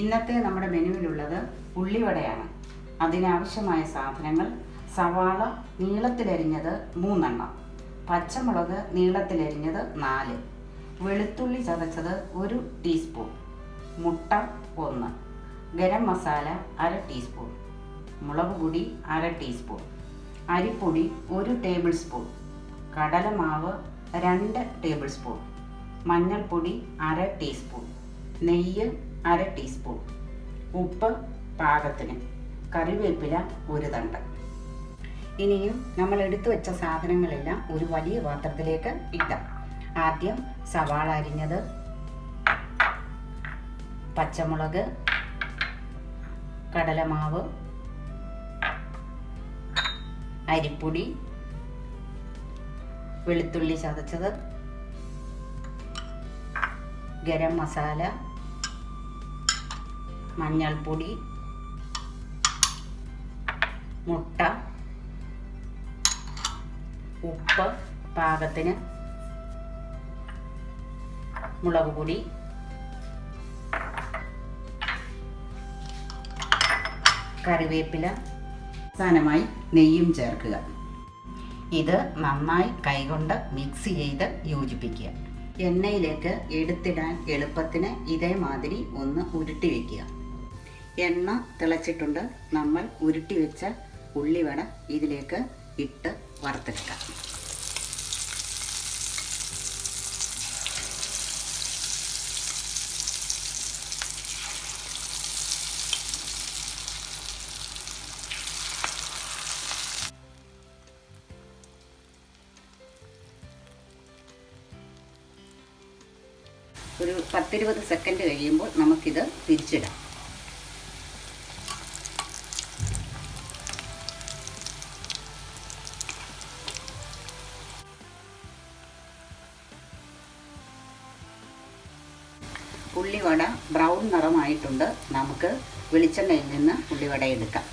ഇന്നത്തെ നമ്മുടെ മെനുവിലുള്ളത് ഉള്ളിവടയാണ്. അതിനാവശ്യമായ സാധനങ്ങൾ: സവാള നീളത്തിലരിഞ്ഞത് 3 എണ്ണം, പച്ചമുളക് നീളത്തിലരിഞ്ഞത് 4, വെളുത്തുള്ളി ചതച്ചത് 1 ടീസ്പൂൺ, മുട്ട 1, ഗരം മസാല 1/2 ടീസ്പൂൺ, മുളക് പൊടി 1/2 ടീസ്പൂൺ, അരിപ്പൊടി 1 ടേബിൾ സ്പൂൺ, കടലമാവ് 2 ടേബിൾ സ്പൂൺ, മഞ്ഞൾപ്പൊടി 1/2 ടീസ്പൂൺ, നെയ്യ് 1/2 ടീസ്പൂൺ, ഉപ്പ് പാകത്തിന്, കറിവേപ്പില 1 തണ്ട്. ഇനിയും നമ്മൾ എടുത്തു വെച്ച സാധനങ്ങളെല്ലാം ഒരു വലിയ പാത്രത്തിലേക്ക് ഇടാം. ആദ്യം സവാള അരിഞ്ഞത്, പച്ചമുളക്, കടലമാവ്, അരിപ്പൊടി, വെളുത്തുള്ളി ചതച്ചത്, ഗരം മസാല, മഞ്ഞൾപ്പൊടി, മുട്ട, ഉപ്പ് പാകത്തിന്, മുളക് പൊടി, കറിവേപ്പില, അവസാനമായി നെയ്യും ചേർക്കുക. ഇത് നന്നായി കൈകൊണ്ട് മിക്സ് ചെയ്ത് യോജിപ്പിക്കുക. എണ്ണയിലേക്ക് എടുത്തിടാൻ എളുപ്പത്തിന് ഇതേമാതിരി ഒന്ന് ഉരുട്ടി വയ്ക്കുക. എണ്ണ തിളച്ചിട്ടുണ്ട്. നമ്മൾ ഉരുട്ടി വെച്ച ഉള്ളിവട ഇതിലേക്ക് ഇട്ട് വറുത്തെടുക്കാം. ഒരു 10-20 സെക്കൻഡ് കഴിയുമ്പോൾ നമുക്കിത് തിരിച്ചിടാം. ഉള്ളിവട ബ്രൗൺ നിറമായിട്ടുണ്ട്. നമുക്ക് വെളിച്ചെണ്ണയിൽ നിന്ന് ഉള്ളിവട എടുക്കാം.